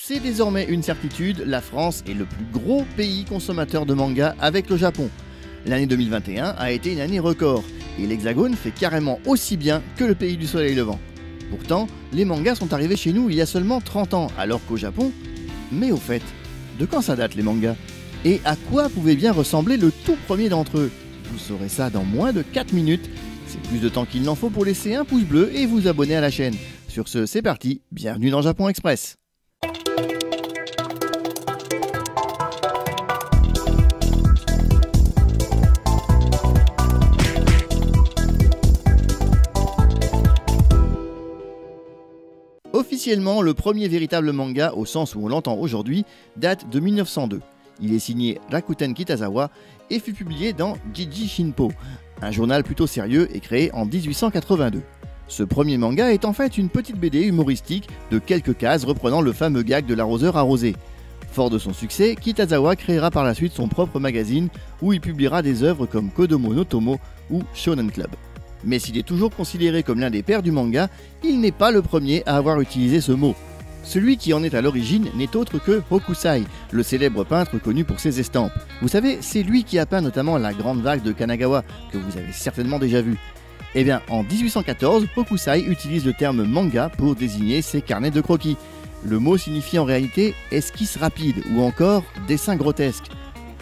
C'est désormais une certitude, la France est le plus gros pays consommateur de manga avec le Japon. L'année 2021 a été une année record, et l'Hexagone fait carrément aussi bien que le pays du soleil levant. Pourtant, les mangas sont arrivés chez nous il y a seulement 30 ans, alors qu'au Japon... Mais au fait, de quand ça date les mangas? Et à quoi pouvait bien ressembler le tout premier d'entre eux? Vous saurez ça dans moins de 4 minutes. C'est plus de temps qu'il n'en faut pour laisser un pouce bleu et vous abonner à la chaîne. Sur ce, c'est parti, bienvenue dans Japon Express. Officiellement, le premier véritable manga, au sens où on l'entend aujourd'hui, date de 1902. Il est signé Rakuten Kitazawa et fut publié dans Jiji Shinpo, un journal plutôt sérieux et créé en 1882. Ce premier manga est en fait une petite BD humoristique de quelques cases reprenant le fameux gag de l'arroseur arrosé. Fort de son succès, Kitazawa créera par la suite son propre magazine où il publiera des œuvres comme Kodomo no Tomo ou Shonen Club. Mais s'il est toujours considéré comme l'un des pères du manga, il n'est pas le premier à avoir utilisé ce mot. Celui qui en est à l'origine n'est autre que Hokusai, le célèbre peintre connu pour ses estampes. Vous savez, c'est lui qui a peint notamment la grande vague de Kanagawa, que vous avez certainement déjà vu. Eh bien, en 1814, Hokusai utilise le terme manga pour désigner ses carnets de croquis. Le mot signifie en réalité esquisse rapide ou encore dessin grotesque.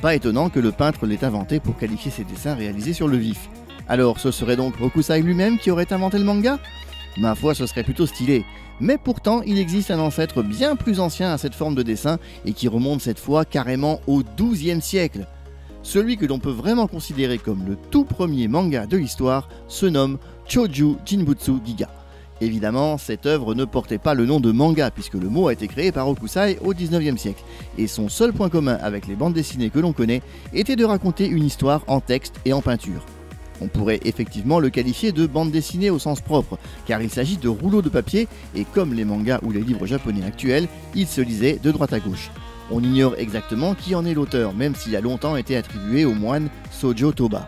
Pas étonnant que le peintre l'ait inventé pour qualifier ses dessins réalisés sur le vif. Alors, ce serait donc Hokusai lui-même qui aurait inventé le manga? Ma foi, ce serait plutôt stylé. Mais pourtant, il existe un ancêtre bien plus ancien à cette forme de dessin et qui remonte cette fois carrément au XIIe siècle. Celui que l'on peut vraiment considérer comme le tout premier manga de l'histoire se nomme Choju Jinbutsu Giga. Évidemment, cette œuvre ne portait pas le nom de manga puisque le mot a été créé par Hokusai au XIXe siècle. Et son seul point commun avec les bandes dessinées que l'on connaît était de raconter une histoire en texte et en peinture. On pourrait effectivement le qualifier de bande dessinée au sens propre, car il s'agit de rouleaux de papier et comme les mangas ou les livres japonais actuels, ils se lisaient de droite à gauche. On ignore exactement qui en est l'auteur, même s'il a longtemps été attribué au moine Sojo Toba.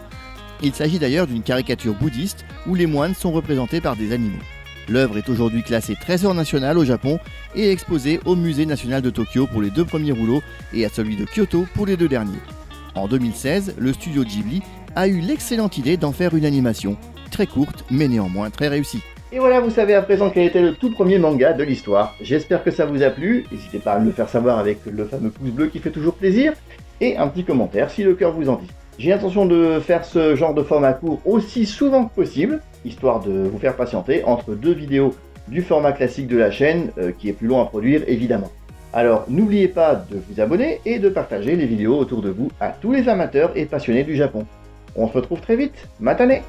Il s'agit d'ailleurs d'une caricature bouddhiste où les moines sont représentés par des animaux. L'œuvre est aujourd'hui classée trésor national au Japon et exposée au musée national de Tokyo pour les 2 premiers rouleaux et à celui de Kyoto pour les 2 derniers. En 2016, le studio Ghibli a eu l'excellente idée d'en faire une animation, très courte mais néanmoins très réussie. Et voilà, vous savez à présent quel était le tout premier manga de l'histoire. J'espère que ça vous a plu, n'hésitez pas à me le faire savoir avec le fameux pouce bleu qui fait toujours plaisir, et un petit commentaire si le cœur vous en dit. J'ai l'intention de faire ce genre de format court aussi souvent que possible, histoire de vous faire patienter entre 2 vidéos du format classique de la chaîne, qui est plus long à produire évidemment. Alors n'oubliez pas de vous abonner et de partager les vidéos autour de vous à tous les amateurs et passionnés du Japon. On se retrouve très vite, matane!